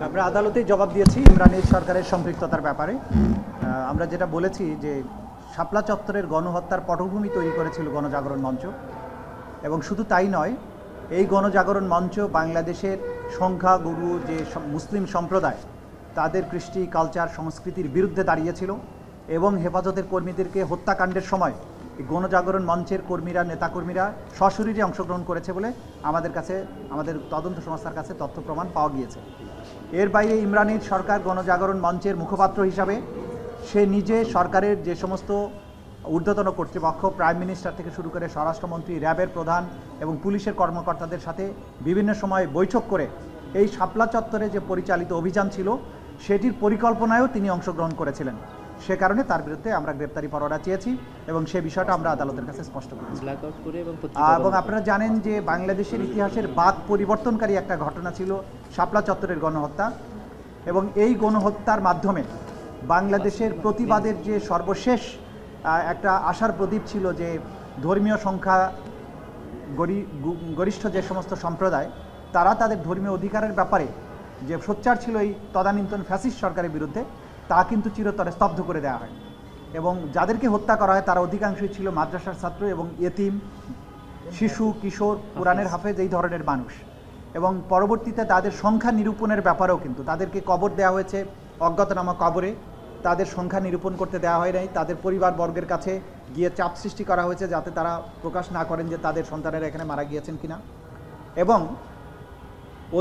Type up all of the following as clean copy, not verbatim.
আমরা আদালতে জবাব দিয়েছি ইমরানের সরকারের সম্পৃক্ততার ব্যাপারে। আমরা যেটা বলেছি যে শাপলা চত্বরের গণহত্যার পটভূমি তৈরি করেছিল গণজাগরণ মঞ্চ, এবং শুধু তাই নয়, এই গণজাগরণ মঞ্চ বাংলাদেশের সংখ্যাগুরু যে মুসলিম সম্প্রদায় তাদের কৃষ্টি কালচার সংস্কৃতির বিরুদ্ধে দাঁড়িয়েছিল, এবং হেফাজতের কর্মীদেরকে হত্যাকাণ্ডের সময় এই গণজাগরণ মঞ্চের কর্মীরা নেতাকর্মীরা সশরীরে অংশগ্রহণ করেছে বলে আমাদের তদন্ত সংস্থার কাছে তথ্য প্রমাণ পাওয়া গিয়েছে। এর বাইরে ইমরানের সরকার গণজাগরণ মঞ্চের মুখপাত্র হিসাবে সে নিজে সরকারের যে সমস্ত ঊর্ধ্বতন কর্তৃপক্ষ, প্রাইম মিনিস্টার থেকে শুরু করে স্বরাষ্ট্রমন্ত্রী, র্যাবের প্রধান এবং পুলিশের কর্মকর্তাদের সাথে বিভিন্ন সময় বৈঠক করে এই শাপলা চত্বরে যে পরিচালিত অভিযান ছিল সেটির পরিকল্পনায়ও তিনি অংশগ্রহণ করেছিলেন। সে কারণে তার বিরুদ্ধে আমরা গ্রেপ্তারি পরোয়ানা চেয়েছি এবং সে বিষয়টা আমরা আদালতের কাছে স্পষ্ট করেছি। এবং আপনারা জানেন যে বাংলাদেশের ইতিহাসের বাক পরিবর্তনকারী একটা ঘটনা ছিল শাপলা চত্বরের গণহত্যা, এবং এই গণহত্যার মাধ্যমে বাংলাদেশের প্রতিবাদের যে সর্বশেষ একটা আশার প্রদীপ ছিল যে ধর্মীয় সংখ্যা গরিষ্ঠ যে সমস্ত সম্প্রদায় তারা তাদের ধর্মীয় অধিকারের ব্যাপারে যে সোচ্চার ছিল এই তদানীন্তন ফ্যাসিস্ট সরকারের বিরুদ্ধে, তা কিন্তু চিরতরে স্তব্ধ করে দেওয়া হয়। এবং যাদেরকে হত্যা করা হয় তারা অধিকাংশই ছিল মাদ্রাসার ছাত্র এবং ইয়েতিম, শিশু, কিশোর, কোরআনের হাফেজ, এই ধরনের মানুষ। এবং পরবর্তীতে তাদের সংখ্যা নিরূপণের ব্যাপারেও কিন্তু তাদেরকে কবর দেওয়া হয়েছে অজ্ঞাতনামা কবরে, তাদের সংখ্যা নিরূপণ করতে দেওয়া হয় নাই। তাদের পরিবারবর্গের কাছে গিয়ে চাপ সৃষ্টি করা হয়েছে যাতে তারা প্রকাশ না করেন যে তাদের সন্তানেরা এখানে মারা গিয়েছেন কিনা। এবং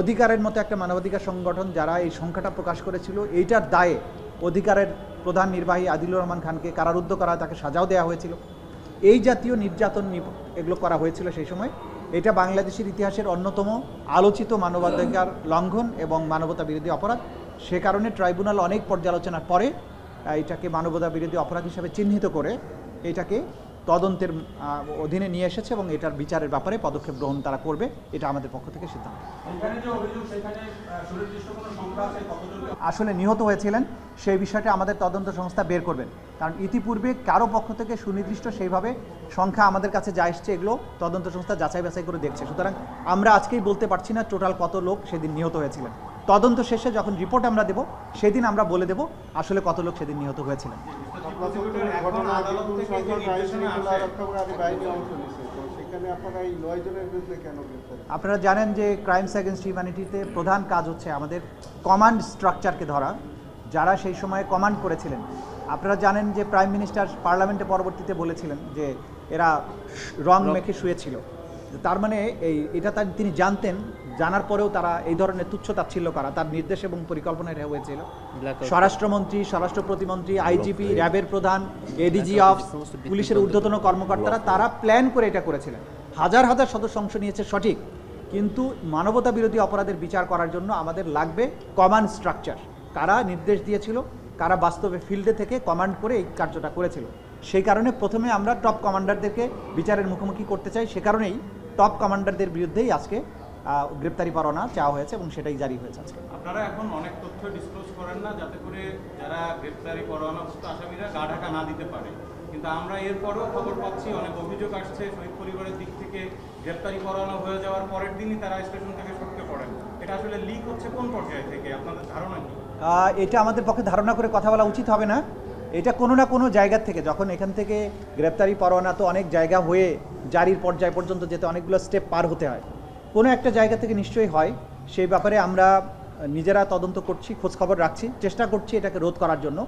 অধিকারের মতো একটা মানবাধিকার সংগঠন যারা এই সংখ্যাটা প্রকাশ করেছিল, এইটার দায়ে অধিকারের প্রধান নির্বাহী আদিলুর রহমান খানকে কারারুদ্ধ করা, তাকে সাজাও দেওয়া হয়েছিল। এই জাতীয় নির্যাতন এগুলো করা হয়েছিল সেই সময়। এটা বাংলাদেশের ইতিহাসের অন্যতম আলোচিত মানবাধিকার লঙ্ঘন এবং মানবতা বিরোধী অপরাধ। সে কারণে ট্রাইব্যুনাল অনেক পর্যালোচনার পরে এটাকে মানবতা বিরোধী অপরাধ হিসেবে চিহ্নিত করে এটাকে তদন্তের অধীনে নিয়ে এসেছে এবং এটার বিচারের ব্যাপারে পদক্ষেপ গ্রহণ তারা করবে, এটা আমাদের পক্ষ থেকে সিদ্ধান্ত। আসলে নিহত হয়েছিলেন সেই বিষয়টা আমাদের তদন্ত সংস্থা বের করবেন, কারণ ইতিপূর্বে কারো পক্ষ থেকে সুনির্দিষ্ট সেইভাবে সংখ্যা আমাদের কাছে যা এসছে এগুলো তদন্ত সংস্থা যাচাই বাছাই করে দেখছে। সুতরাং আমরা আজকেই বলতে পারছি না টোটাল কত লোক সেদিন নিহত হয়েছিলেন। তদন্ত শেষে যখন রিপোর্ট আমরা দেব সেদিন আমরা বলে দেব আসলে কত লোক সেদিন নিহত হয়েছিলেন। আপনারা জানেন যে ক্রাইমস এগেনস্ট হিউম্যানিটিতে প্রধান কাজ হচ্ছে আমাদের কমান্ড স্ট্রাকচারকে ধরা, যারা সেই সময় কমান্ড করেছিলেন। আপনারা জানেন যে প্রাইম মিনিস্টার পার্লামেন্টে পরবর্তীতে বলেছিলেন যে এরা রং মেখে শুয়েছিল। তার মানে এটা তিনি জানতেন, জানার পরেও তারা এই ধরনের তুচ্ছ-তাচ্ছিল্য করা তার নির্দেশ এবং পরিকল্পনায় এটা হয়েছিল। স্বরাষ্ট্রমন্ত্রী, স্বরাষ্ট্র প্রতিমন্ত্রী, আইজিপি, র্যাবের প্রধান, এডিজি অফ, পুলিশের ঊর্ধ্বতন কর্মকর্তারা তারা প্ল্যান করে এটা করেছিলেন। হাজার হাজার সদস্য অংশ নিয়েছে সঠিক, কিন্তু মানবতা বিরোধী অপরাধের বিচার করার জন্য আমাদের লাগবে কমান্ড স্ট্রাকচার। কারা নির্দেশ দিয়েছিল, কারা বাস্তবে ফিল্ডে থেকে কমান্ড করে এই কার্যটা করেছিল। সেই কারণে প্রথমে আমরা টপ কমান্ডারদেরকে বিচারের মুখোমুখি করতে চাই। সে কারণেই টপ কমান্ডারদের বিরুদ্ধেই আজকে গ্রেপ্তারি পরোয়ানা চাওয়া হয়েছে এবং সেটাই জারি হয়েছে আজকে। আপনারা এখন অনেক তথ্য ডিসক্লোজ করেন না যাতে করে যারা গ্রেপ্তারি পরোয়ানাভুক্ত আসামিরা গা ঢাকা না দিতে পারে, কিন্তু আমরা এরপরেও খবর পাচ্ছি অনেক অভিযোগ আসছে শহীদ পরিবারের দিক থেকে গ্রেপ্তারি পরোয়ানা হয়ে যাওয়ার পরের দিনই তারা স্টেশন থেকে সটকে পড়েন। এটা আসলে লিক হচ্ছে কোন পর্যায়ে থেকে, আপনাদের ধারণা কি? এটা আমাদের পক্ষে ধারণা করে কথা বলা উচিত হবে না। এটা কোনো না কোনো জায়গা থেকে, যখন এখান থেকে গ্রেপ্তারি পরোয়ানা তো অনেক জায়গা হয়ে জারির পর্যায় পর্যন্ত যেতে অনেকগুলো স্টেপ পার হতে হয়, কোনো একটা জায়গা থেকে নিশ্চয়ই হয়। সেই ব্যাপারে আমরা নিজেরা তদন্ত করছি, খোঁজখবর রাখছি, চেষ্টা করছি এটাকে রোধ করার জন্য।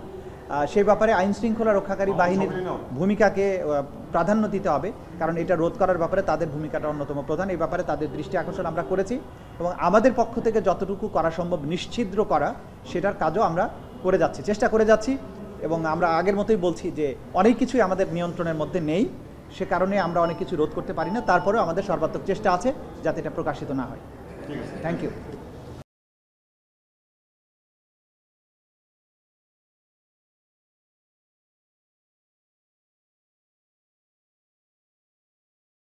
সেই ব্যাপারে আইন শৃঙ্খলা রক্ষাকারী বাহিনীর ভূমিকাকে প্রাধান্য দিতে হবে, কারণ এটা রোধ করার ব্যাপারে তাদের ভূমিকাটা অন্যতম প্রধান। এই ব্যাপারে তাদের দৃষ্টি আকর্ষণ আমরা করেছি এবং আমাদের পক্ষ থেকে যতটুকু করা সম্ভব নিশ্ছিদ্র করা সেটার কাজও আমরা করে যাচ্ছি, চেষ্টা করে যাচ্ছি। এবং আমরা আগের মতোই বলছি যে অনেক কিছুই আমাদের নিয়ন্ত্রণের মধ্যে নেই, সে কারণে আমরা অনেক কিছু রোধ করতে পারি না। তারপরেও আমাদের সর্বাত্মক চেষ্টা আছে যাতে এটা প্রকাশিত না হয়। Thank you.